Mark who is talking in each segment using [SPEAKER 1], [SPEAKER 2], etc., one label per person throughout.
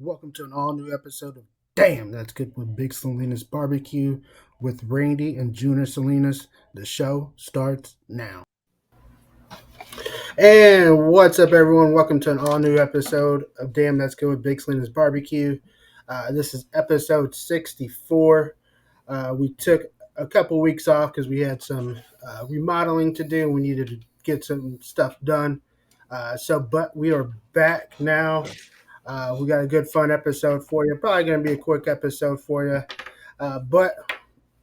[SPEAKER 1] Welcome to an all new episode of Damn, That's Good with Big Salinas Barbecue with Randy and Junior Salinas. The show starts now. And what's up, everyone? Welcome to an all new episode of Damn, That's Good with Big Salinas Barbecue. This is episode 64. We took a couple weeks off because we had some remodeling to do. We needed to get some stuff done. But we are back now. We got a good, fun episode for you. Probably going to be a quick episode for you, but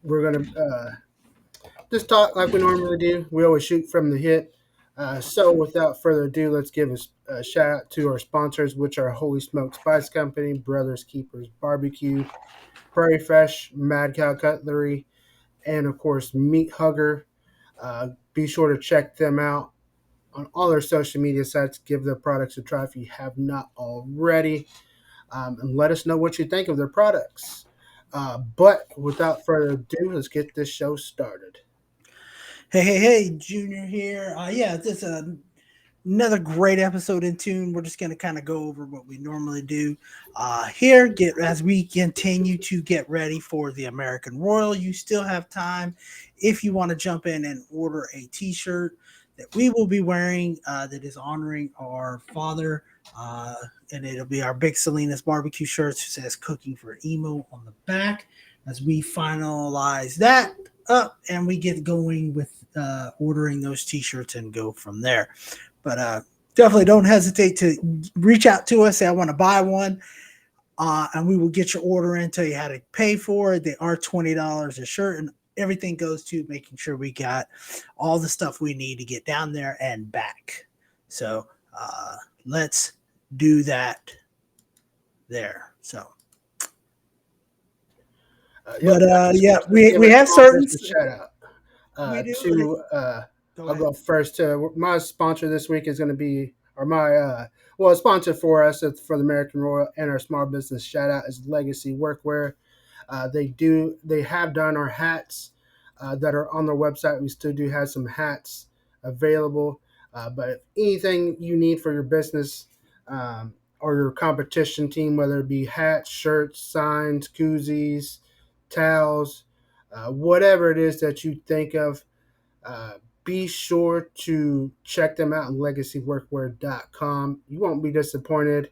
[SPEAKER 1] we're going to just talk like we normally do. We always shoot from the hip. Without further ado, let's give a shout out to our sponsors, which are Holy Smoke Spice Company, Brothers Keepers Barbecue, Prairie Fresh, Mad Cow Cutlery, and of course Meat Hugger. Be sure to check them out on all their social media sites. Give their products a try if you have not already. And let us know what you think of their products. But without further ado, let's get this show started.
[SPEAKER 2] Hey, Junior here. This is another great episode in tune. We're just going to kind of go over what we normally do here. Get as we continue to get ready for the American Royal. You still have time if you want to jump in and order a T-shirt that we will be wearing that is honoring our father. And it'll be our Big Salinas barbecue shirts. It says "Cooking for Emo" on the back. As we finalize that up and we get going with ordering those T-shirts and go from there. But definitely don't hesitate to reach out to us. Say I want to buy one, and we will get your order in, tell you how to pay for it. They are $20 a shirt, and everything goes to making sure we got all the stuff we need to get down there and back. So let's do that there. So.
[SPEAKER 1] Yep,
[SPEAKER 2] But we have
[SPEAKER 1] small
[SPEAKER 2] certain.
[SPEAKER 1] business shout out
[SPEAKER 2] We do.
[SPEAKER 1] to.
[SPEAKER 2] Go
[SPEAKER 1] I'll
[SPEAKER 2] ahead.
[SPEAKER 1] go first. My sponsor this week is going to be, or my sponsor for us for the American Royal and our small business shout out is Legacy Workwear. They have done our hats that are on their website. We still do have some hats available. But if anything you need for your business or your competition team, whether it be hats, shirts, signs, koozies, towels, whatever it is that you think of, uh, be sure to check them out on legacyworkwear.com. You won't be disappointed.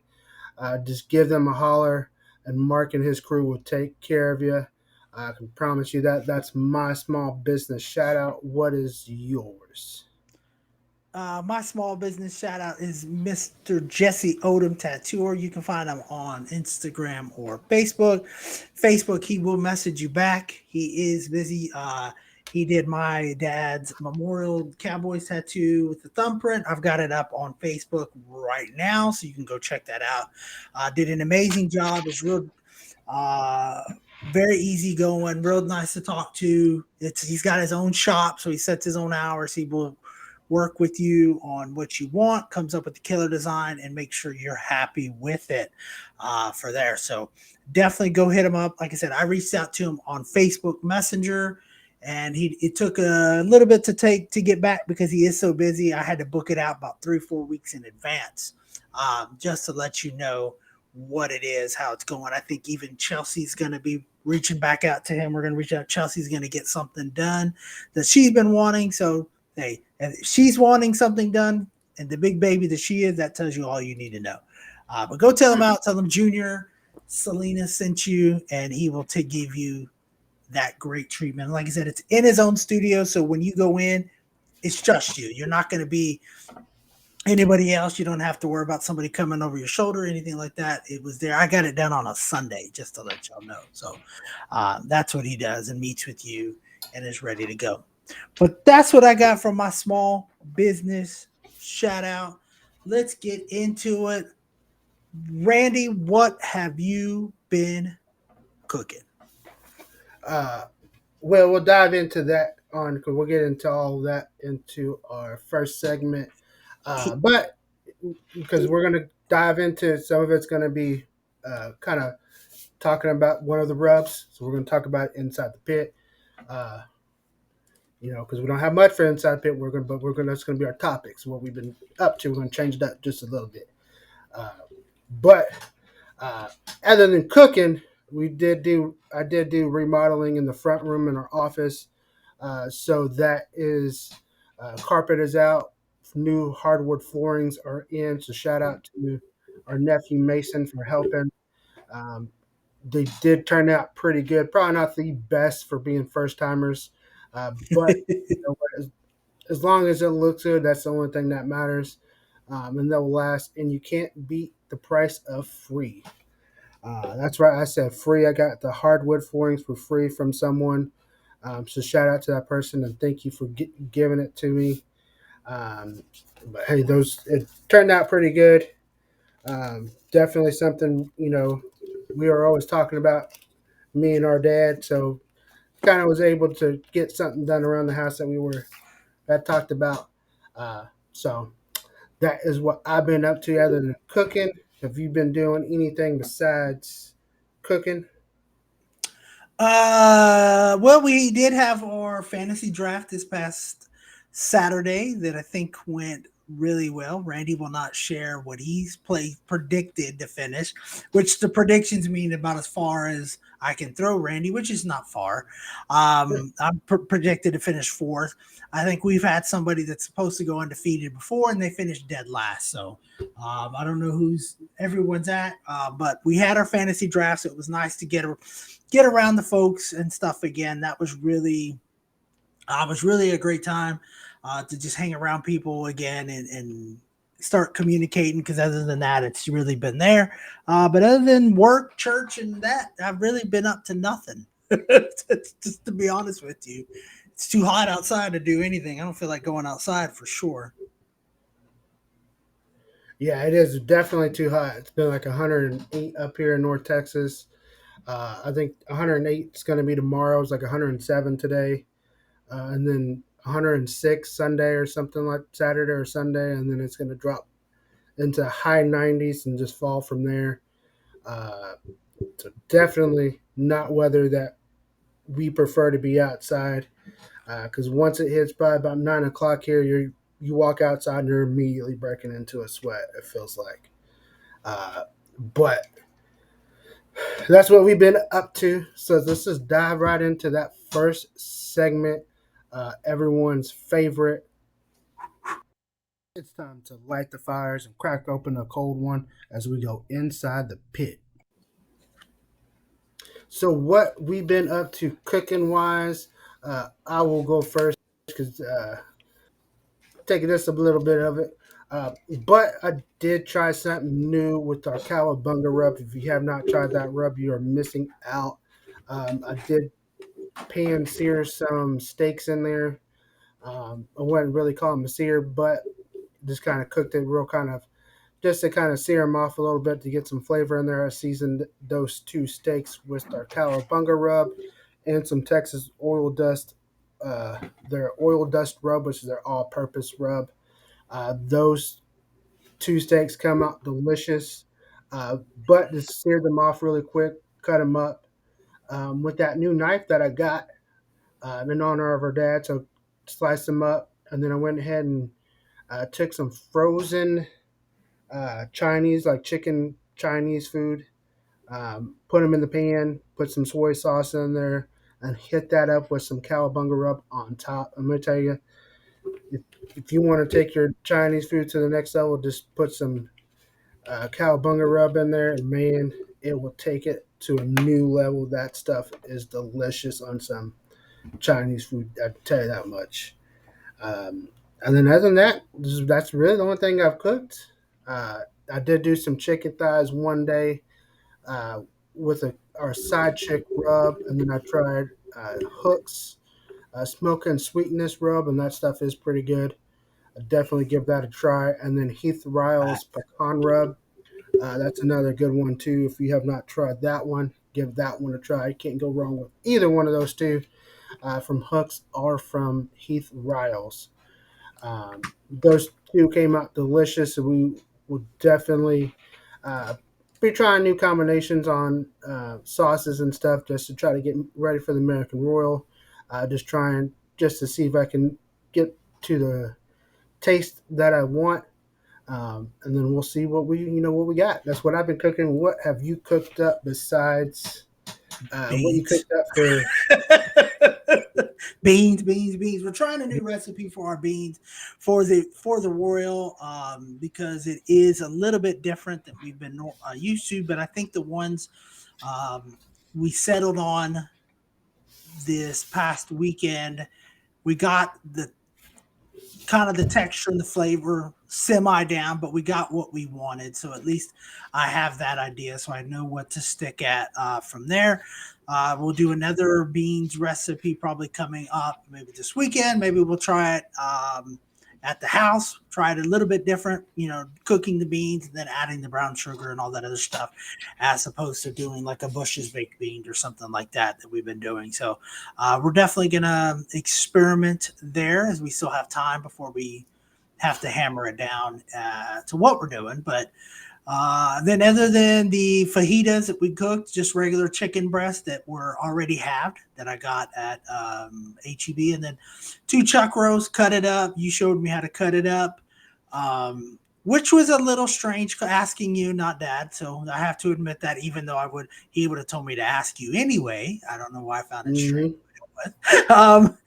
[SPEAKER 1] Just give them a holler, and Mark and his crew will take care of you. I can promise you that. That's my small business shout out. What is yours?
[SPEAKER 2] My small business shout out is Mr. Jesse Odom Tattooer. You can find him on Instagram or Facebook. Facebook, he will message you back. He is busy. He did my dad's memorial Cowboys tattoo with the thumbprint. I've got it up on Facebook right now, so you can go check that out. Did an amazing job. It's real, uh, very easy going, real nice to talk to. He's got his own shop, so he sets his own hours. He will work with you on what you want, comes up with the killer design, and make sure you're happy with it for there. So definitely go hit him up. Like I said, I reached out to him on Facebook Messenger, and it took a little bit to get back because he is so busy. I had to book it out about 3 or 4 weeks in advance, just to let you know what it is, how it's going. I think even Chelsea's going to be reaching back out to him. We're going to reach out. Chelsea's going to get something done that she's been wanting. So hey, if she's wanting something done, and the big baby that she is, that tells you all you need to know. But go tell him out. Tell him Junior Salinas sent you, and he will give you that great treatment. Like I said, it's in his own studio, so when you go in, it's just you. You're not going to be anybody else. You don't have to worry about somebody coming over your shoulder or anything like that. It was there. I got it done on a Sunday, just to let y'all know. So that's what he does, and meets with you and is ready to go. But that's what I got from my small business shout out. Let's get into it. Randy, what have you been cooking?
[SPEAKER 1] Uh, we'll dive into that on because we'll get into all of that into our first segment. But because we're going to dive into some of it's going to be kind of talking about one of the rubs. So we're going to talk about inside the pit. Uh, because we don't have much for inside the pit. That's going to be our topics. What we've been up to. We're going to change that just a little bit. Uh, but Uh, Other than cooking, I did do remodeling in the front room in our office. So that is carpet is out, new hardwood floorings are in. So shout out to our nephew Mason for helping. Um, they did turn out pretty good. Probably not the best for being first timers, but you know, as long as it looks good, that's the only thing that matters. And they'll last. And you can't beat the price of free. That's right. I said free. I got the hardwood floorings for free from someone. So shout out to that person and thank you for giving it to me. Um, but hey, those it turned out pretty good. Definitely something we were always talking about, me and our dad. So kind of was able to get something done around the house that talked about. So that is what I've been up to other than cooking. Have you been doing anything besides cooking?
[SPEAKER 2] Well, we did have our fantasy draft this past Saturday that I think went really well. Randy will not share what he's predicted to finish, which the predictions mean about as far as I can throw Randy, which is not far. I'm predicted to finish fourth. I think we've had somebody that's supposed to go undefeated before, and they finished dead last. So I don't know who's everyone's at, but we had our fantasy draft, so it was nice to get around the folks and stuff again. That was really a great time to just hang around people again and start communicating. Because other than that, it's really been there. But other than work, church, and that, I've really been up to nothing. Just to be honest with you, it's too hot outside to do anything. I don't feel like going outside for sure.
[SPEAKER 1] Yeah, it is definitely too hot. It's been like 108 up here in North Texas. I think 108 is going to be tomorrow. It's like 107 today, and then 106 Sunday or something like Saturday or Sunday, and then it's going to drop into high 90s and just fall from there. Uh, so definitely not weather that we prefer to be outside because once it hits by about 9 o'clock here, you walk outside and you're immediately breaking into a sweat. It feels like, but that's what we've been up to. So let's just dive right into that first segment. Everyone's favorite. It's time to light the fires and crack open a cold one as we go inside the pit. So what we've been up to cooking wise, I will go first because taking just a little bit of it. Uh, but I did try something new with our Cowabunga rub. If you have not tried that rub, you are missing out. I did pan sear some steaks in there. I wouldn't really call them a sear, but just kind of cooked it real kind of just to kind of sear them off a little bit to get some flavor in there. I seasoned those two steaks with our Cowabunga rub and some Texas oil dust, uh, their oil dust rub, which is their all-purpose rub. Those two steaks come out delicious, but just sear them off really quick, cut them up with that new knife that I got in honor of our dad. So slice them up, and then I went ahead and took some frozen Chinese, like chicken Chinese food, put them in the pan, put some soy sauce in there, and hit that up with some cowabunga rub on top. I'm gonna tell you, if, if you want to take your Chinese food to the next level, just put some cowabunga rub in there, and man, it will take it to a new level. That stuff is delicious on some Chinese food. I tell you that much. Um, and then other than that, that's really the only thing I've cooked. Uh, I did do some chicken thighs one day uh, with our side chick rub, and then I tried Hooks smoke and sweetness rub, and that stuff is pretty good. I definitely give that a try. And then Heath Ryle's pecan rub, that's another good one too. If you have not tried that one, give that one a try. You can't go wrong with either one of those two, from Hooks or from Heath Riles. Those two came out delicious. So we will definitely uh, be trying new combinations on sauces and stuff just to try to get ready for the American Royal. Just trying just to see if I can get to the taste that I want. and then we'll see what we got. That's what I've been cooking. What have you cooked up besides what you
[SPEAKER 2] Beans.
[SPEAKER 1] cooked up for?
[SPEAKER 2] Beans. We're trying a new recipe for our beans for the Royal, because it is a little bit different than we've been used to. But I think the ones um, we settled on this past weekend, we got the kind of the texture and the flavor semi down, but we got what we wanted. So at least I have that idea, so I know what to stick at from there. We'll do another beans recipe probably coming up, maybe this weekend. Maybe we'll try it at the house. Try it a little bit different, cooking the beans and then adding the brown sugar and all that other stuff, as opposed to doing like a Bush's baked beans or something like that we've been doing. So we're definitely gonna experiment there, as we still have time before we have to hammer it down to what we're doing. But then, other than the fajitas that we cooked, just regular chicken breasts that were already halved that I got at HEB, and then two chuck roasts, cut it up. You showed me how to cut it up. Which was a little strange asking you, not dad. So I have to admit that, even though he would have told me to ask you anyway. I don't know why I found it strange.
[SPEAKER 1] Mm-hmm.
[SPEAKER 2] Um,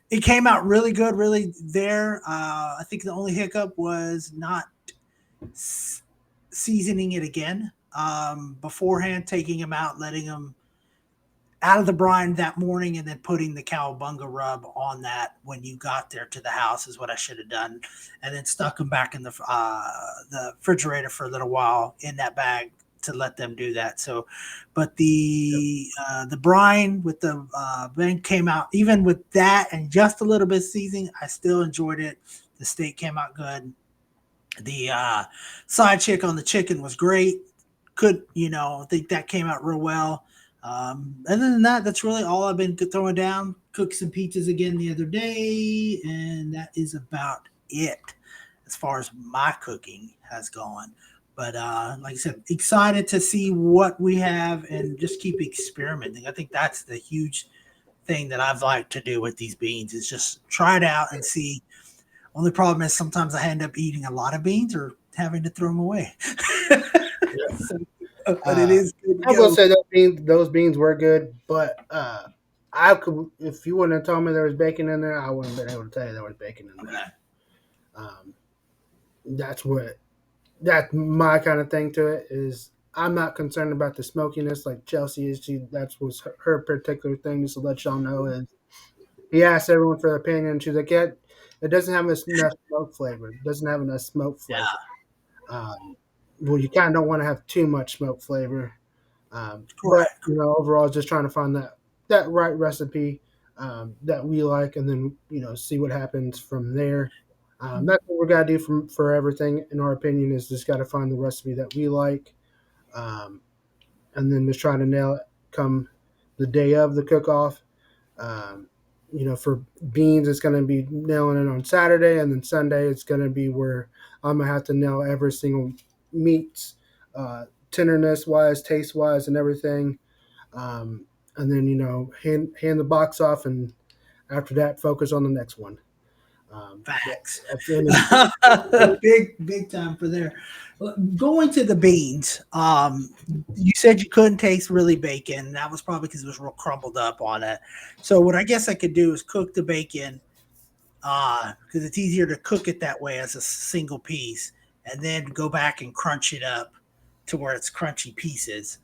[SPEAKER 2] it came out really good, really there. I think the only hiccup was not seasoning it again beforehand, taking them out, letting them out of the brine that morning, and then putting the cowabunga rub on that when you got there to the house is what I should have done, and then stuck them back in the refrigerator for a little while in that bag to let them do that. So, but the brine with the then came out even with that and just a little bit of seasoning. I still enjoyed it. The steak came out good. The side chick on the chicken was great. I think that came out real well. Other than that, that's really all I've been throwing down. Cooked some pizzas again the other day, and that is about it as far as my cooking has gone. But like I said, excited to see what we have and just keep experimenting. I think that's the huge thing that I've liked to do with these beans is just try it out and see. Only problem is sometimes I end up eating a lot of beans or having to throw them away.
[SPEAKER 1] Yeah.
[SPEAKER 2] So, but it is good to
[SPEAKER 1] I will
[SPEAKER 2] go.
[SPEAKER 1] say those beans were good, but I could if you wouldn't have told me there was bacon in there, I wouldn't have been able to tell you there was bacon in there.
[SPEAKER 2] Okay.
[SPEAKER 1] Um, that's what that's my kind of thing to it is. I'm not concerned about the smokiness like Chelsea is. That was her particular thing. Just to let y'all know is he asked everyone for their opinion. She's like, "Yeah, it doesn't have enough smoke flavor. It doesn't have enough smoke flavor."
[SPEAKER 2] Yeah,
[SPEAKER 1] Well, you kind of don't want to have too much smoke flavor. But
[SPEAKER 2] correct.
[SPEAKER 1] overall, just trying to find that right recipe that we like, and then see what happens from there. That's what we got to do for everything. In our opinion, is just got to find the recipe that we like, um, and then just try to nail it come the day of the cook off. Um, for beans, it's going to be nailing it on Saturday, and then Sunday, it's going to be where I'm going to have to nail every single meats, tenderness wise, taste wise, and everything. Um, and then, hand the box off, and after that, focus on the next one.
[SPEAKER 2] Facts.
[SPEAKER 1] That's the end of
[SPEAKER 2] Big time for there. Going to the beans, you said you couldn't taste really bacon. That was probably because it was real crumbled up on it. So what I guess I could do is cook the bacon, because it's easier to cook it that way as a single piece, and then go back and crunch it up to where it's crunchy pieces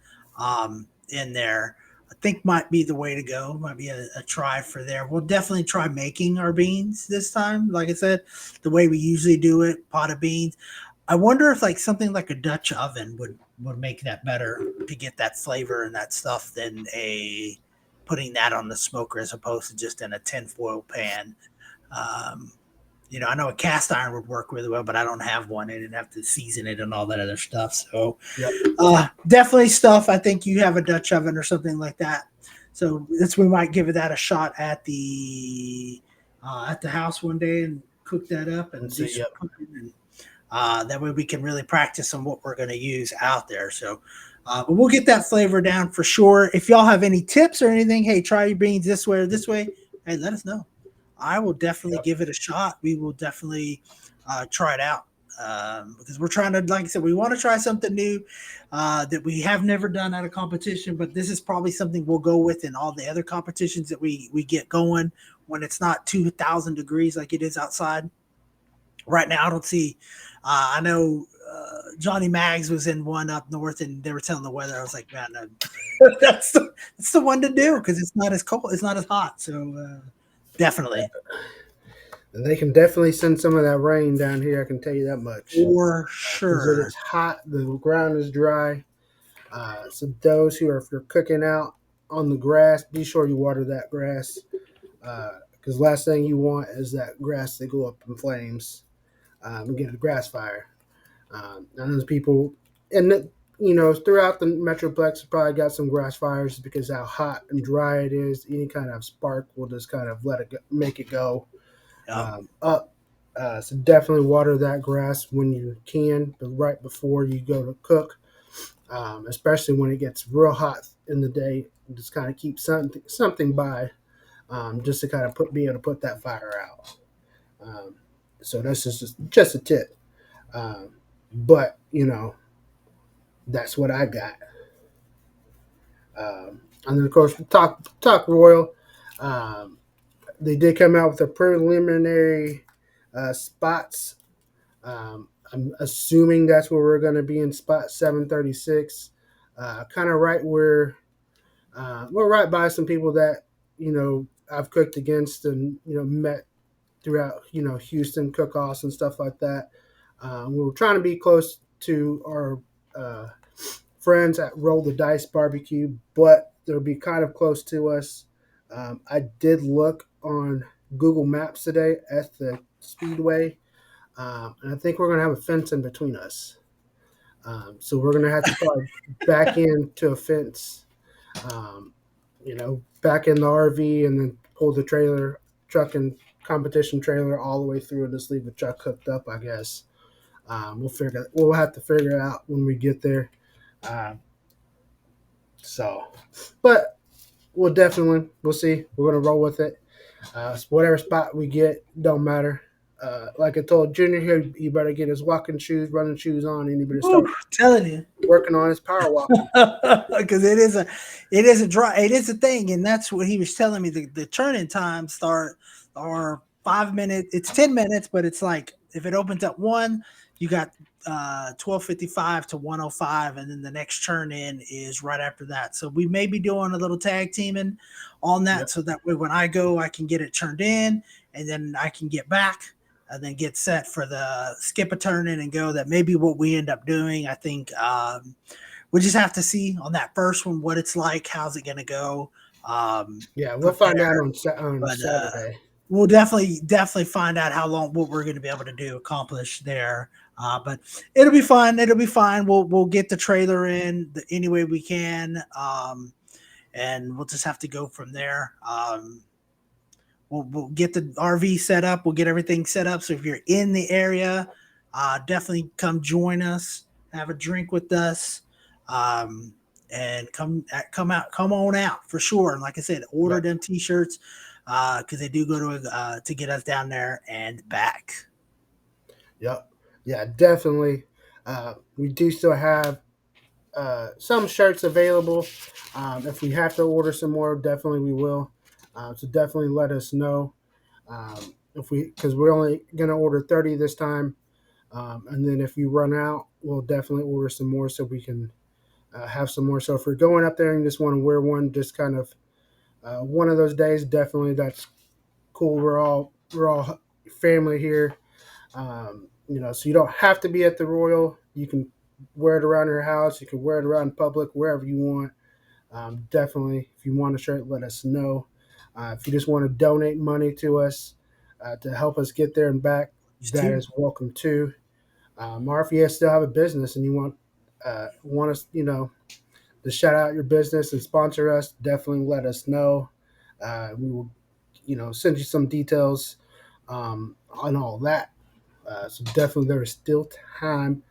[SPEAKER 2] in there. I think might be the way to go. Might be a try for there. We'll definitely try making our beans this time. Like I said, the way we usually do it, pot of beans. I wonder if like something like a Dutch oven would make that better to get that flavor and that stuff than a putting that on the smoker as opposed to just in a tinfoil pan. Um, I know a cast iron would work really well, but I don't have one. I didn't have to season it and all that other stuff. So
[SPEAKER 1] Yep.
[SPEAKER 2] definitely stuff. I think you have a Dutch oven or something like that. So that's we might give that a shot at the house one day and cook that up
[SPEAKER 1] And
[SPEAKER 2] and do
[SPEAKER 1] see.
[SPEAKER 2] some
[SPEAKER 1] Yep.
[SPEAKER 2] cooking. And that way we can really practice on what we're going to use out there. So, but we'll get that flavor down for sure. If y'all have any tips or anything, hey, try your beans this way or this way. Hey, let us know. I will definitely
[SPEAKER 1] Yep.
[SPEAKER 2] give it a shot. We will definitely try it out because we're trying to, like I said, we want to try something new that we have never done at a competition. But this is probably something we'll go with in all the other competitions that we get going when it's not 2,000 degrees like it is outside right now. I don't see. I know Johnny Mags was in one up north, and they were telling the weather. I was like, man, that's the one to do because it's not as cold, it's not as hot. So definitely
[SPEAKER 1] They can definitely send some of that rain down here. I can tell you that much.
[SPEAKER 2] for
[SPEAKER 1] Because it
[SPEAKER 2] sure.
[SPEAKER 1] is hot, the ground is dry. So those who are if you're cooking out on the grass, be sure you water that grass. Because last thing you want is that grass to go up in flames and get a grass fire. And those people, and throughout the metroplex, probably got some grass fires because how hot and dry it is. Any kind of spark will just kind of let it go, make it go
[SPEAKER 2] Yep.
[SPEAKER 1] up. So definitely water that grass when you can, but right before you go to cook, especially when it gets real hot in the day. Just kind of keep something by, just to kind of be able to put that fire out. Um, so that's just a tip. Um, but that's what I got. And then of course talk Royal. Um, they did come out with a preliminary spots. I'm assuming that's where we're going to be in spot 736, kind of right where we're right by some people that I've cooked against and met throughout Houston cook-offs and stuff like that. We were trying to be close to our uh, friends at Roll the Dice Barbecue, but they'll be kind of close to us. I did look on Google Maps today at the Speedway, and I think we're going to have a fence in between us. So we're going to have to probably back into a fence, um, back in the RV and then pull the trailer, truck and competition trailer all the way through and just leave the truck hooked up, I guess. We'll have to figure it out when we get there. Um, so, but we'll see. We're gonna roll with it. Whatever spot we get, don't matter. Like I told Junior here, he better get his walking shoes, running shoes on, and he better
[SPEAKER 2] Woo,
[SPEAKER 1] start
[SPEAKER 2] telling you.
[SPEAKER 1] working on his power walking.
[SPEAKER 2] Because it is a thing, and that's what he was telling me. The turn-in times are 5 minutes. It's 10 minutes, but it's like if it opens at 1, you got 12:55 to 1:05, and then the next turn in is right after that. So we may be doing a little tag teaming on that,
[SPEAKER 1] Yep.
[SPEAKER 2] so that way when I go, I can get it turned in, and then I can get back and then get set for the skip a turn in and go. That may be what we end up doing. I think we just have to see on that first one what it's like. How's it going to go
[SPEAKER 1] Yeah, we'll
[SPEAKER 2] from
[SPEAKER 1] find out
[SPEAKER 2] there?
[SPEAKER 1] on
[SPEAKER 2] But
[SPEAKER 1] Saturday.
[SPEAKER 2] we'll definitely find out how long what we're going to be able to do accomplish there. But it'll be fun. It'll be fine. We'll get the trailer in any way we can, and we'll just have to go from there. We'll get the RV set up. We'll get everything set up. So if you're in the area, definitely come join us. Have a drink with us, um, and come on out for sure. And like I said, order
[SPEAKER 1] Yep.
[SPEAKER 2] them t-shirts because they do go to get us down there and back.
[SPEAKER 1] Yep. Yeah, definitely. We do still have some shirts available. If we have to order some more, definitely we will. So definitely let us know. If we because we're only gonna order 30 this time, and then if you run out, we'll definitely order some more so we can have some more. So if we're going up there and just want to wear one, just kind of one of those days, definitely that's cool. We're all family here. So you don't have to be at the Royal. You can wear it around your house. You can wear it around public, wherever you want. Definitely, if you want a shirt, let us know. If you just want to donate money to us to help us get there and back,
[SPEAKER 2] Just
[SPEAKER 1] that
[SPEAKER 2] too.
[SPEAKER 1] is welcome too. Or if you still have a business and you want us, to shout out your business and sponsor us, definitely let us know. We will, send you some details on all that. So definitely there is still time,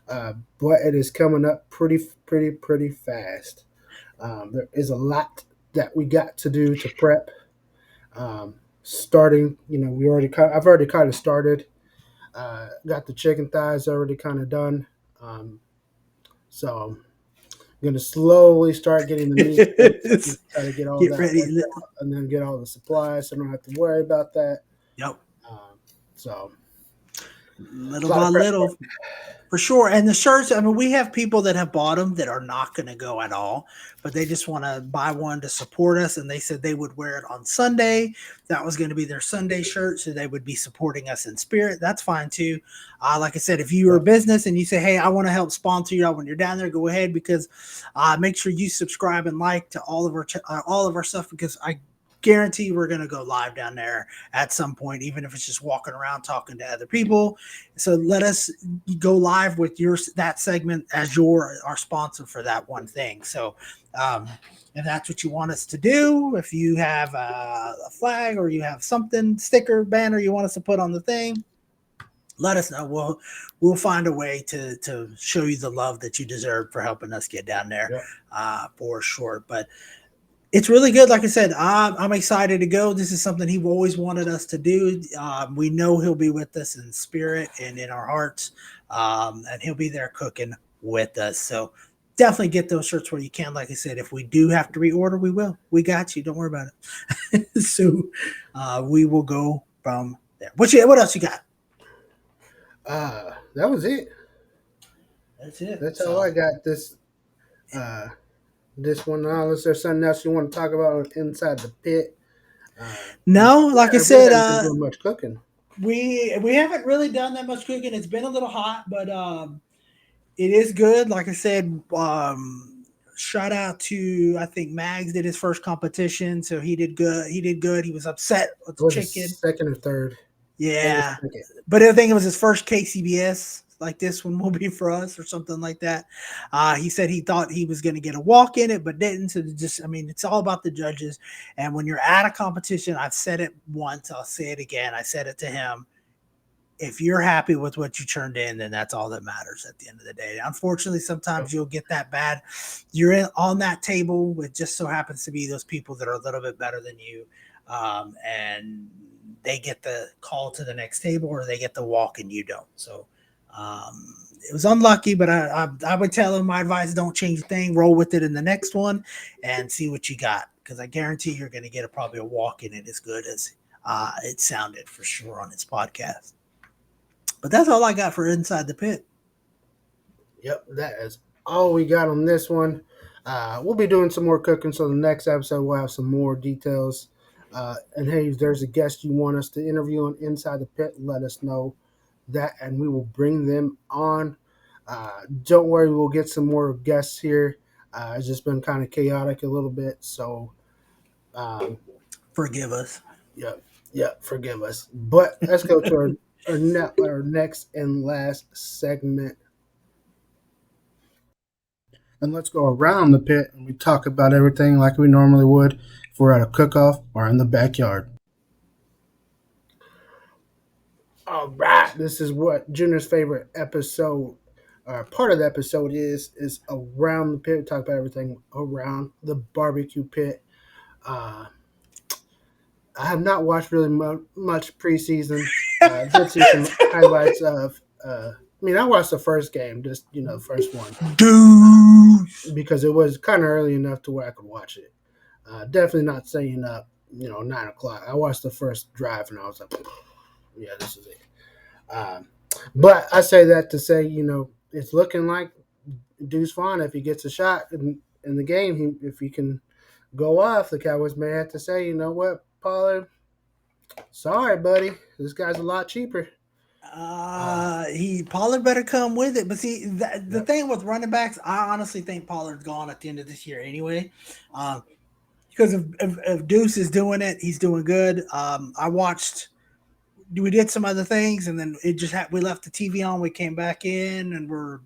[SPEAKER 1] but it is coming up pretty fast. There is a lot that we got to do to prep. Starting, I've already kind of started. Got the chicken thighs already kind of done. Um, so I'm gonna slowly start getting the meat sticks and try to get all
[SPEAKER 2] Get
[SPEAKER 1] that
[SPEAKER 2] ready.
[SPEAKER 1] worked out, and then get all the supplies, so I don't have to worry about that.
[SPEAKER 2] Yep.
[SPEAKER 1] Um, so a
[SPEAKER 2] Little
[SPEAKER 1] lot
[SPEAKER 2] by
[SPEAKER 1] of prep.
[SPEAKER 2] little. For sure. And the shirts, I mean, we have people that have bought them that are not going to go at all, but they just want to buy one to support us. And they said they would wear it on Sunday. That was going to be their Sunday shirt. So they would be supporting us in spirit. That's fine too. Like I said, if you're a
[SPEAKER 1] Yep.
[SPEAKER 2] business and you say, hey, I want to help sponsor you when you're down there, go ahead because make sure you subscribe and like to all of our stuff because I guarantee we're going to go live down there at some point, even if it's just walking around talking to other people. So let us go live with your that segment as your our sponsor for that one thing. So if that's what you want us to do, if you have a flag or you have something sticker banner you want us to put on the thing, let us know. We'll find a way to show you the love that you deserve for helping us get down there
[SPEAKER 1] Yep.
[SPEAKER 2] for sure. But it's really good. Like I said, I'm excited to go. This is something he always wanted us to do. We know he'll be with us in spirit and in our hearts, and he'll be there cooking with us. So definitely get those shirts where you can. Like I said, if we do have to reorder, we will. We got you. Don't worry about it. So we will go from there. What else you got?
[SPEAKER 1] That was it.
[SPEAKER 2] That's it.
[SPEAKER 1] That's all
[SPEAKER 2] So
[SPEAKER 1] I got uh, this one. Unless there's something else you want to talk about on inside the pit. We
[SPEAKER 2] no, like I
[SPEAKER 1] really
[SPEAKER 2] said,
[SPEAKER 1] haven't been doing much cooking.
[SPEAKER 2] we haven't really done that much cooking. It's been a little hot, but it is good. Like I said, shout out to I think Mags did his first competition, so he did good. He did good. He was upset with
[SPEAKER 1] It
[SPEAKER 2] the
[SPEAKER 1] was a
[SPEAKER 2] chicken.
[SPEAKER 1] second or third. I think it was
[SPEAKER 2] Yeah,
[SPEAKER 1] second.
[SPEAKER 2] but I think it was his first KCBS. Like this one will be for us or something like that. He said he thought he was going to get a walk in it, but didn't. So just, I mean, it's all about the judges. And when you're at a competition, I've said it once, I'll say it again. I said it to him if you're happy with what you turned in, then that's all that matters at the end of the day. Unfortunately, sometimes you'll get that bad. You're in on that table with just so happens to be those people that are a little bit better than you, and they get the call to the next table or they get the walk and you don't. So it was unlucky, but I would tell them my advice: don't change a thing, roll with it in the next one, and see what you got. Because I guarantee you're going to get probably a walk in it as good as it sounded for sure on his podcast. But that's all I got for Inside the Pit.
[SPEAKER 1] Yep, that is all we got on this one. We'll be doing some more cooking, so the next episode we'll have some more details. And hey, if there's a guest you want us to interview on Inside the Pit, let us know that, and we will bring them on. Don't worry, we'll get some more guests here. It's just been kind of chaotic a little bit, so um,
[SPEAKER 2] Forgive us.
[SPEAKER 1] yep, yep, forgive us. But let's go to our next and last segment, and let's go around the pit and we talk about everything like we normally would if we're at a cook-off or in the backyard. All right, this is what Junior's favorite episode, part of the episode is around the pit. We talk about everything around the barbecue pit. Uh, I have not watched really much preseason. Did see some highlights of. I mean, I watched the first game, just the first one,
[SPEAKER 2] Dude.
[SPEAKER 1] because it was kind of early enough to where I could watch it. Definitely not staying up, 9 o'clock. I watched the first drive and I was like, yeah, this is it. Um, but I say that to say, it's looking like Deuce Vaughn, if he gets a shot in the game, if he can go off, the Cowboys may have to say, you know what, Pollard, sorry, buddy, this guy's a lot cheaper.
[SPEAKER 2] He Pollard better come with it. But see, the
[SPEAKER 1] Yep.
[SPEAKER 2] thing with running backs, I honestly think Pollard's gone at the end of this year anyway. Um, because if Deuce is doing it, he's doing good. I watched. We did some other things, and then it just we left the TV on. We came back in, and we're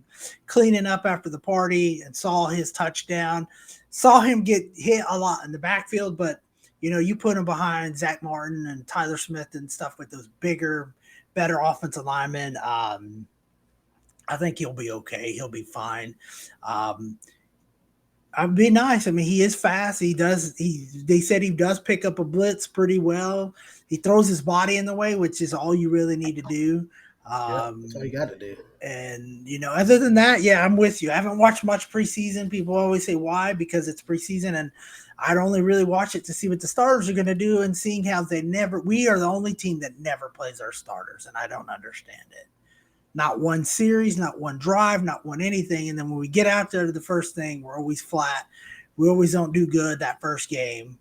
[SPEAKER 2] cleaning up after the party, and saw his touchdown. Saw him get hit a lot in the backfield, but you put him behind Zach Martin and Tyler Smith and stuff with those bigger, better offensive linemen. I think he'll be okay. He'll be fine. Um, I'd be nice. I mean, he is fast. He does. They said he does pick up a blitz pretty well. He throws his body in the way, which is all you really need to do.
[SPEAKER 1] Yep, that's all you
[SPEAKER 2] Um,
[SPEAKER 1] got to do.
[SPEAKER 2] and other than that, yeah, I'm with you. I haven't watched much preseason. People always say why because it's preseason, and I'd only really watch it to see what the starters are going to do and seeing how they never. We are the only team that never plays our starters, and I don't understand it. Not one series, not one drive, not one anything. And then when we get out there to the first thing, we're always flat. We always don't do good that first game.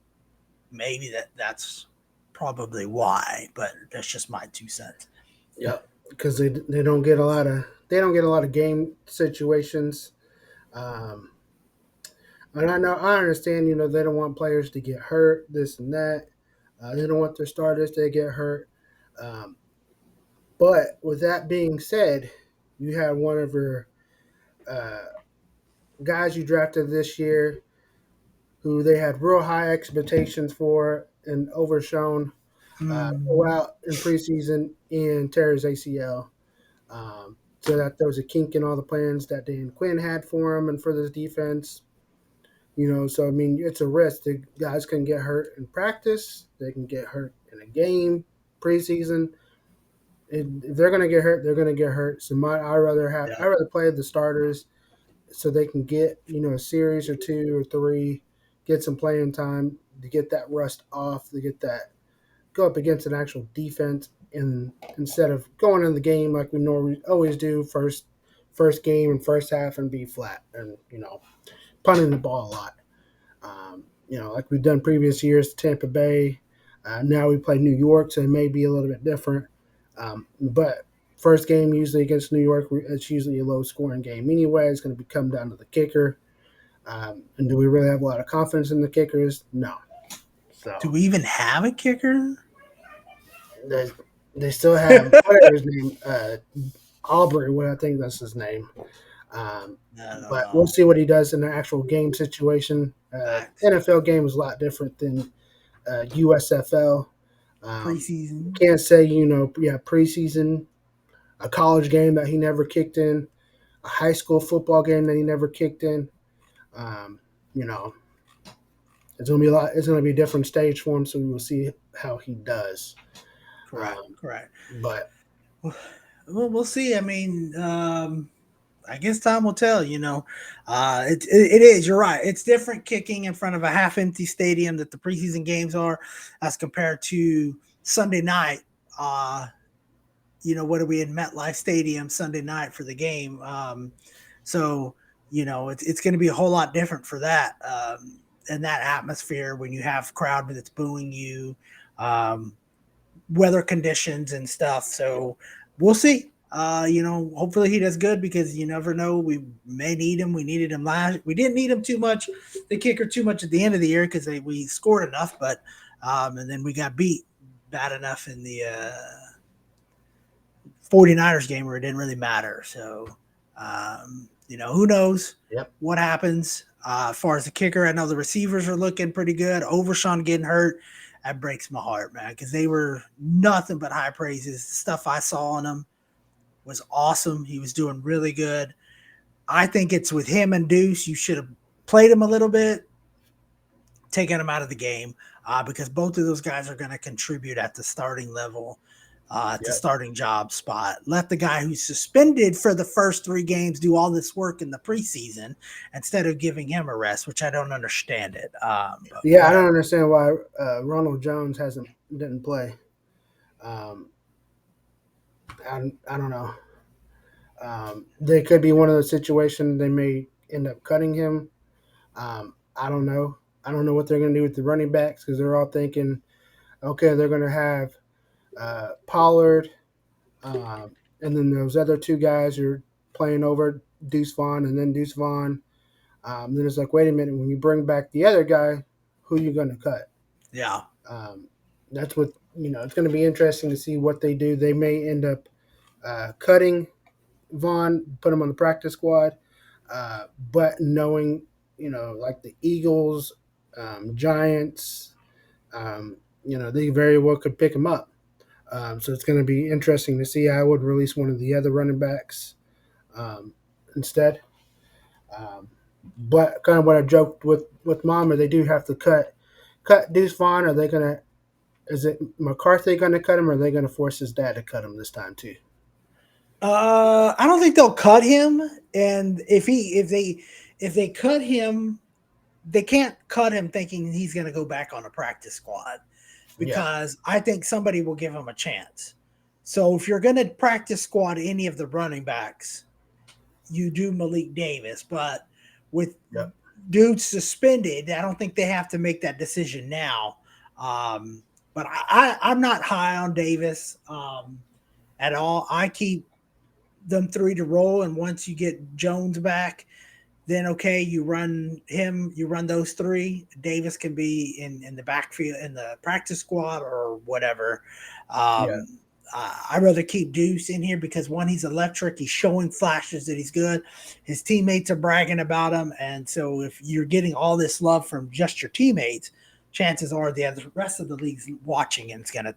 [SPEAKER 2] Maybe that's probably why, but that's just my 2 cents.
[SPEAKER 1] Yep, because they don't get a lot of game situations. Um, and I understand, they don't want players to get hurt, this and that. They don't want their starters to get hurt. Um, but with that being said, you have one of your uh, guys you drafted this year who they had real high expectations for and overshown go
[SPEAKER 2] Hmm.
[SPEAKER 1] out in preseason and tear his ACL. So that there was a kink in all the plans that Dan Quinn had for him and for this defense. So I mean, it's a risk. The guys can get hurt in practice. They can get hurt in a game, preseason. If they're going to get hurt, they're going to get hurt. So I
[SPEAKER 2] Yeah.
[SPEAKER 1] rather play the starters so they can get a series or two or three, get some playing time to get that rust off, to get that go up against an actual defense, and instead of going in the game like we normally always do, first game and first half and be flat and punting the ball a lot. Like we've done previous years, Tampa Bay. Now we play New York, so it may be a little bit different. But first game usually against New York, it's usually a low scoring game anyway. It's going to come down to the kicker. And do we really have a lot of confidence in the kickers? No.
[SPEAKER 2] Do
[SPEAKER 1] So
[SPEAKER 2] we even have a kicker?
[SPEAKER 1] they, they still have whatever his name, Aubrey. What I think that's his name. Um,
[SPEAKER 2] I don't
[SPEAKER 1] but we'll
[SPEAKER 2] know.
[SPEAKER 1] see what he does in the actual game situation.
[SPEAKER 2] Facts.
[SPEAKER 1] NFL game is a lot different than USFL.
[SPEAKER 2] Preseason.
[SPEAKER 1] Can't say preseason, a college game that he never kicked in, a high school football game that he never kicked in. Um, you know, it's gonna be a lot. It's gonna be a different stage for him, so we will see how he does.
[SPEAKER 2] Correct.
[SPEAKER 1] Um,
[SPEAKER 2] Correct.
[SPEAKER 1] but
[SPEAKER 2] Well, we'll see. I mean, I guess time will tell. It is. You're right. It's different kicking in front of a half empty stadium that the preseason games are, as compared to Sunday night. What are we in MetLife Stadium Sunday night for the game? So it's going to be a whole lot different for that. And that atmosphere when you have crowd that's booing you, um, weather conditions and stuff. So we'll see. Hopefully he does good because you never know. We may need him. We needed him last. We didn't need him too much, the kicker too much at the end of the year because we scored enough, but and then we got beat bad enough in the 49ers game where it didn't really matter. So who knows
[SPEAKER 1] yep,
[SPEAKER 2] what happens as far as the kicker. I know the receivers are looking pretty good. Overshawn getting hurt, that breaks my heart, man, because they were nothing but high praises. The stuff I saw on him was awesome. He was doing really good. I think it's with him and Deuce. You should have played him a little bit, taken him out of the game, because both of those guys are going to contribute at the starting level, at the
[SPEAKER 1] yep,
[SPEAKER 2] starting job spot. Let the guy who's suspended for the first 3 games do all this work in the preseason instead of giving him a rest, which I don't understand it. But
[SPEAKER 1] yeah. I don't
[SPEAKER 2] whatever.
[SPEAKER 1] understand why Ronald Jones hasn't didn't play. Um, I don't know. They could be one of those situations they may end up cutting him. I don't know. I don't know what they're going to do with the running backs because they're all thinking, okay, they're going to have Pollard, and then those other two guys are playing over Deuce Vaughn and then Deuce Vaughn. Then it's like, wait a minute, when you bring back the other guy, who are you going to cut?
[SPEAKER 2] Yeah.
[SPEAKER 1] Um, that's what it's going to be interesting to see what they do. They may end up cutting Vaughn, put him on the practice squad, but knowing like the Eagles, Giants, they very well could pick him up. So it's going to be interesting to see. I would release one of the other running backs instead. Um, but kind of what I joked with Mama, they do have to cut Deuce Vaughn. Are they going to? Is it McCarthy going to cut him, or are they going to force his dad to cut him this time too?
[SPEAKER 2] I don't think they'll cut him. And if they cut him, they can't cut him thinking he's going to go back on a practice squad
[SPEAKER 1] Yeah,
[SPEAKER 2] because I think somebody will give him a chance. So if you're going to practice squad any of the running backs, you do Malik Davis. But with
[SPEAKER 1] yep,
[SPEAKER 2] dudes suspended, I don't think they have to make that decision now. Um, but I'm not high on Davis at all. I keep them three to roll, and once you get Jones back, then okay, you run him, you run those three. Davis can be in the backfield in the practice squad or whatever.
[SPEAKER 1] yeah,
[SPEAKER 2] I'd rather keep Deuce in here because one, he's electric. He's showing flashes that he's good. His teammates are bragging about him, and so if you're getting all this love from just your teammates, chances are the rest of the league's watching and it's going to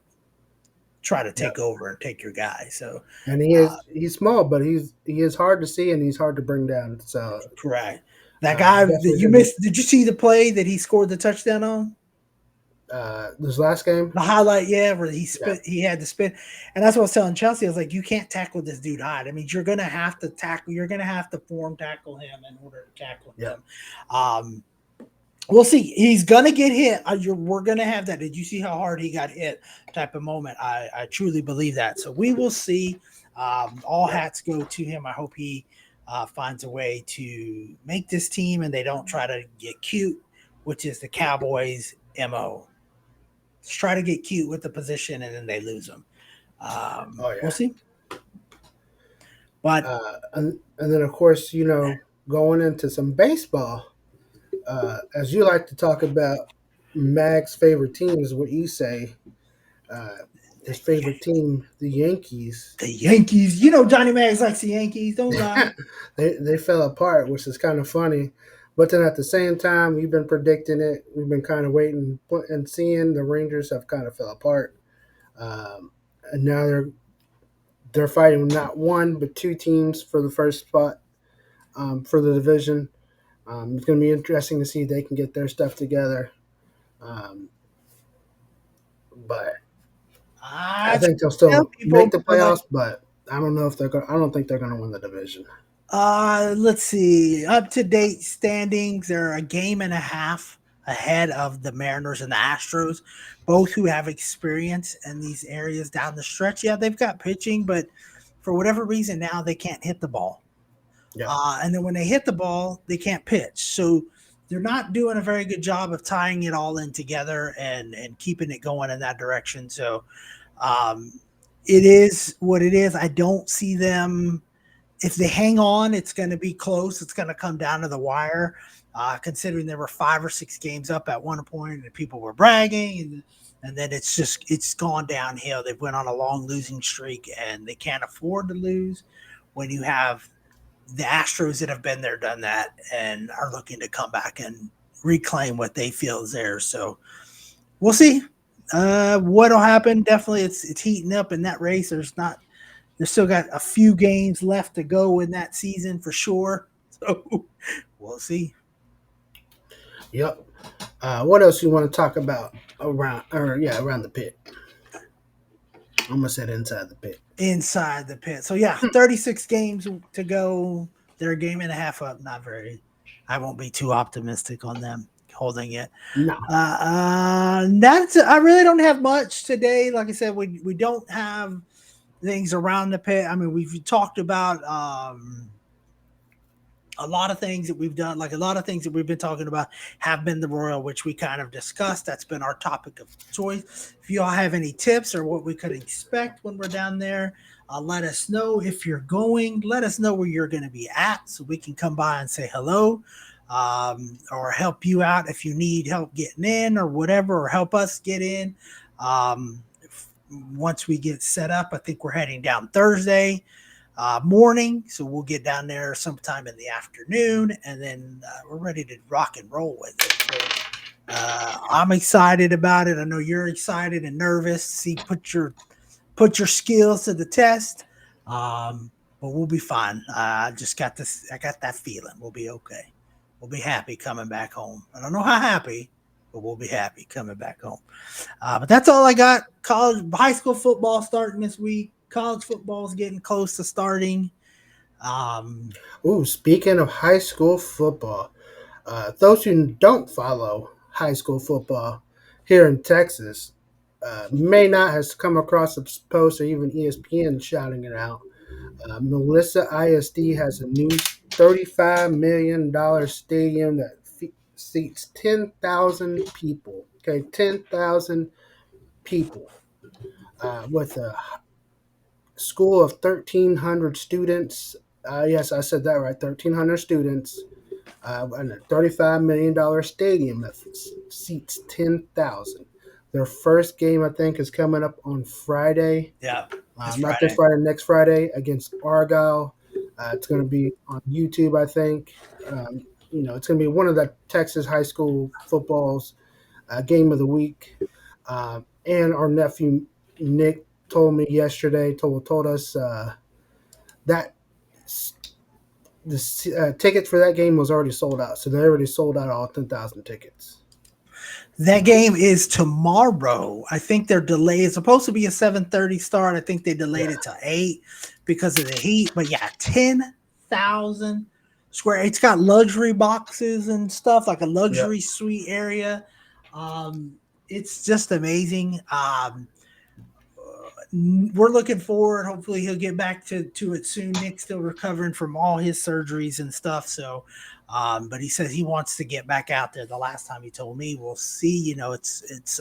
[SPEAKER 2] try to
[SPEAKER 1] yep.
[SPEAKER 2] take over and take your guy. So
[SPEAKER 1] And he's small, but he is hard to see and he's hard to bring down. So
[SPEAKER 2] correct. That guy that
[SPEAKER 1] definitely
[SPEAKER 2] you
[SPEAKER 1] gonna
[SPEAKER 2] missed. Did you see the play that he scored the touchdown on?
[SPEAKER 1] this last game.
[SPEAKER 2] The highlight, yeah, where
[SPEAKER 1] Yeah,
[SPEAKER 2] he had to spin, and that's what I was telling Chelsea. I was like, you can't tackle this dude high. I mean, you're gonna have to tackle. You're gonna have to form tackle him in order to tackle
[SPEAKER 1] yeah,
[SPEAKER 2] him. Um, we'll see. He's gonna get hit. We're gonna have that. Did you see how hard he got hit? Type of moment. I truly believe that. So we will see. All
[SPEAKER 1] yep,
[SPEAKER 2] hats go to him. I hope he finds a way to make this team, and they don't try to get cute, which is the Cowboys' mo. Just try to get cute with the position, and then they lose them.
[SPEAKER 1] oh
[SPEAKER 2] We'll
[SPEAKER 1] yeah.
[SPEAKER 2] see. But
[SPEAKER 1] And then of course going into some baseball. As you like to talk about, Mag's favorite team is what you say. Uh, his favorite team, the Yankees.
[SPEAKER 2] the Yankees, you know, Johnny Mags likes the Yankees. Don't lie.
[SPEAKER 1] They fell apart, which is kind of funny. But then at the same time, we've been predicting it. We've been kind of waiting and seeing the Rangers have kind of fell apart, and now they're fighting not one but two teams for the first spot for the division. It's going to be interesting to see if they can get their stuff together. Um, but I
[SPEAKER 2] I
[SPEAKER 1] think they'll
[SPEAKER 2] tell
[SPEAKER 1] still
[SPEAKER 2] people
[SPEAKER 1] make the
[SPEAKER 2] they're like,
[SPEAKER 1] playoffs. But I don't know if they're going. I don't think they're going to win the division.
[SPEAKER 2] let's see, up to date standings. They're a game and a half ahead of the Mariners and the Astros, both who have experience in these areas down the stretch. Yeah, they've got pitching, but for whatever reason now they can't hit the ball.
[SPEAKER 1] Yeah,
[SPEAKER 2] And then when they hit the ball, they can't pitch. So they're not doing a very good job of tying it all in together and keeping it going in that direction. So um, it is what it is. I don't see them. If they hang on, it's going to be close. It's going to come down to the wire. Considering there were 5 or 6 games up at one point, and people were bragging, and then it's gone downhill. They've went on a long losing streak, and they can't afford to lose when you have the Astros that have been there, done that, and are looking to come back and reclaim what they feel is theirs. So we'll see what'll happen. Definitely, it's heating up in that race. There's still got a few games left to go in that season for sure. So we'll see.
[SPEAKER 1] yep. What else you want to talk about around the pit? I almost said inside the pit.
[SPEAKER 2] Inside the pit. So yeah, 36 games to go. They're a game and a half up. Not very. I won't be too optimistic on them holding it.
[SPEAKER 1] No.
[SPEAKER 2] That's I really don't have much today. Like I said, we don't have things around the pit. I mean, we've talked about a lot of things that we've done, like a lot of things that we've been talking about have been the Royal, which we kind of discussed. That's been our topic of choice. If you all have any tips or what we could expect when we're down there, let us know. If you're going, let us know where you're going to be at so we can come by and say hello, or help you out if you need help getting in or whatever, or help us get in. Once we get set up, I think we're heading down Thursday morning. So we'll get down there sometime in the afternoon, and then we're ready to rock and roll with it. So I'm excited about it. I know you're excited and nervous. See, put your skills to the test. But we'll be fine. I just got this. I got that feeling. We'll be okay. We'll be happy coming back home. I don't know how happy, but we'll be happy coming back home. But that's all I got. College, high school football starting this week. college football is getting close to starting. Um,
[SPEAKER 1] Ooh, speaking of high school football, those who don't follow high school football here in Texas may not have come across a post or even ESPN shouting it out. Melissa ISD has a new $35 million stadium that seats 10,000 people. Okay, 10,000 people with a school of 1,300 students. Yes, I said that right, 1,300 students. And a $35 million stadium that seats 10,000. Their first game, I think, is coming up on Friday.
[SPEAKER 2] yeah, this
[SPEAKER 1] Not this
[SPEAKER 2] Friday.
[SPEAKER 1] Friday, next Friday against Argyle. It's going to be on YouTube, I think. It's going to be one of the Texas high school football's game of the week. And our nephew Nick told me yesterday, told us that the tickets for that game was already sold out. So they already sold out all 10,000 tickets.
[SPEAKER 2] That game is tomorrow. I think they're delayed. It's supposed to be a 7:30 start. I think they delayed
[SPEAKER 1] Yeah,
[SPEAKER 2] it to 8 because of the heat. But yeah, 10,000 square. It's got luxury boxes and stuff, like a
[SPEAKER 1] yeah,
[SPEAKER 2] luxury suite area. Um, it's just amazing. We're looking forward. Hopefully, he'll get back to it soon. Nick's still recovering from all his surgeries and stuff. So, but he says he wants to get back out there. The last time he told me, we'll see. It's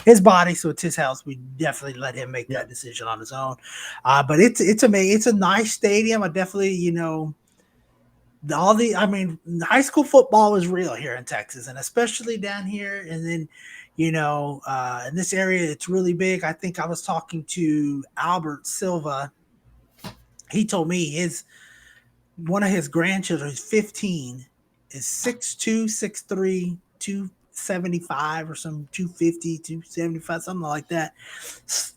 [SPEAKER 2] his body, so it's his house. We definitely let him make
[SPEAKER 1] yeah,
[SPEAKER 2] that decision on his own. But it's amazing. It's a nice stadium. I definitely all the I mean high school football is real here in Texas, and especially down here. And then in this area it's really big. I think I was talking to Albert Silva. He told me his one of his grandchildren who's 15 is 6'2", 6'3", 275 or some 250, 275, something like that.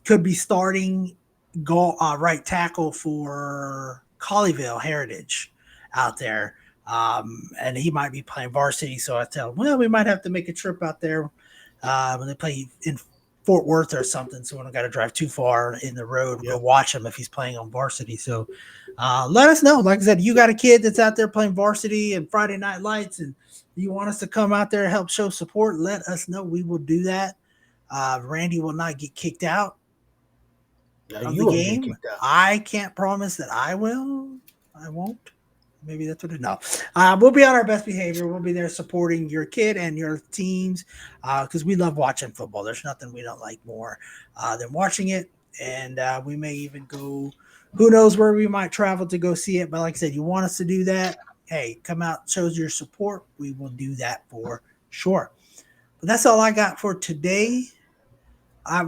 [SPEAKER 2] Could be starting goal right tackle for Colleyville Heritage out there. And he might be playing varsity. So I tell him, well, we might have to make a trip out there when they play in Fort Worth or something. So we don't got to drive too far in the road.
[SPEAKER 1] yeah.
[SPEAKER 2] Go watch him if he's playing on varsity. So let us know. Like I said, you got a kid that's out there playing varsity and Friday Night Lights, and you want us to come out there and help show support, let us know. We will do that. Randy will not get kicked out
[SPEAKER 1] Now
[SPEAKER 2] of
[SPEAKER 1] you
[SPEAKER 2] the
[SPEAKER 1] won't get
[SPEAKER 2] game.
[SPEAKER 1] kicked out.
[SPEAKER 2] I can't promise that I will. I won't. Maybe that's what it. No, we'll be on our best behavior. We'll be there supporting your kid and your teams because we love watching football. There's nothing we don't like more than watching it, and we may even go. Who knows where we might travel to go see it? But like I said, you want us to do that? Hey, come out, shows your support. We will do that for sure. But that's all I got for today.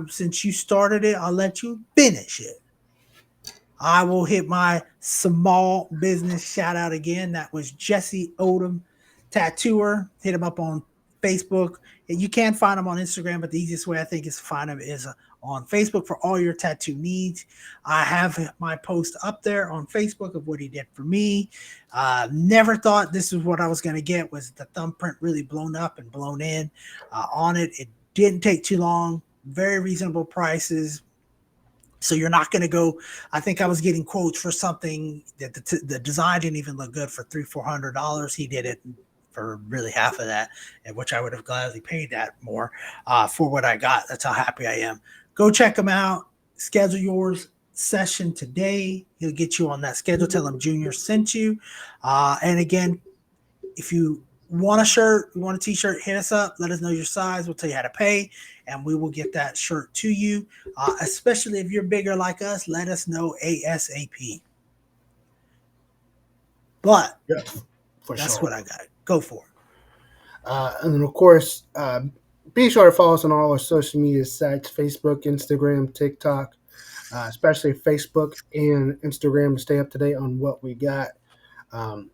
[SPEAKER 2] Since you started it, I'll let you finish it. I will hit my small business shout out again. That was Jesse Odom, tattooer. Hit him up on Facebook. You can find him on Instagram, but the easiest way I think is to find him is on Facebook for all your tattoo needs. I have my post up there on Facebook of what he did for me. Never thought this is what I was going to get. Was the thumbprint really blown up and blown in on it? It didn't take too long. Very reasonable prices. So you're not going to go. I think I was getting quotes for something that the design didn't even look good for $300-400. He did it for really half of that, and which I would have gladly paid that more for what I got. That's how happy I am. Go check him out. Schedule yours session today. He'll get you on that schedule. Tell him Junior sent you. And again, if you want a shirt, you want a t-shirt, hit us up. Let us know your size. We'll tell you how to pay, and we will get that shirt to you. Especially if you're bigger like us, let us know ASAP. But
[SPEAKER 1] Yeah, for
[SPEAKER 2] that's
[SPEAKER 1] sure.
[SPEAKER 2] what I got. Go for it.
[SPEAKER 1] And then, of course, be sure to follow us on all our social media sites: Facebook, Instagram, TikTok, especially Facebook and Instagram to stay up to date on what we got.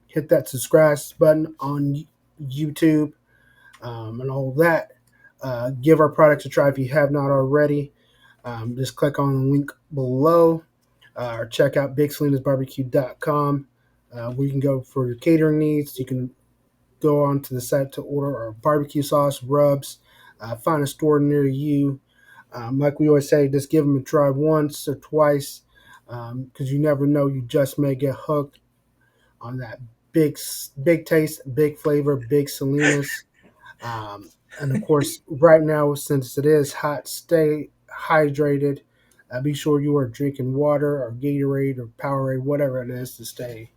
[SPEAKER 1] Hit that subscribe button on YouTube and all that. Give our products a try if you have not already. Just click on the link below or check out BigSalinasBarbecue.com where you can go for your catering needs. You can go onto the site to order our barbecue sauce, rubs, find a store near you. Like we always say, just give them a try once or twice. because you never know. You just may get hooked on that big taste, big flavor, big Salinas. And of course, right now, since it is hot, stay hydrated. Be sure you are drinking water or Gatorade or Powerade, whatever it is, to stay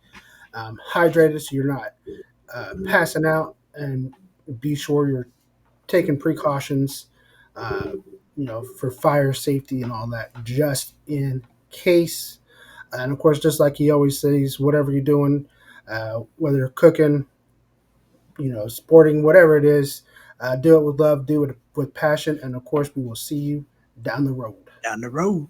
[SPEAKER 1] hydrated so you're not passing out. And be sure you're taking precautions, uh, for fire safety and all that, just in case. And of course, just like he always says, whatever you're doing, whether you're cooking, sporting, whatever it is, do it with love, do it with passion, and of course, we will see you down the road.
[SPEAKER 2] Down the road.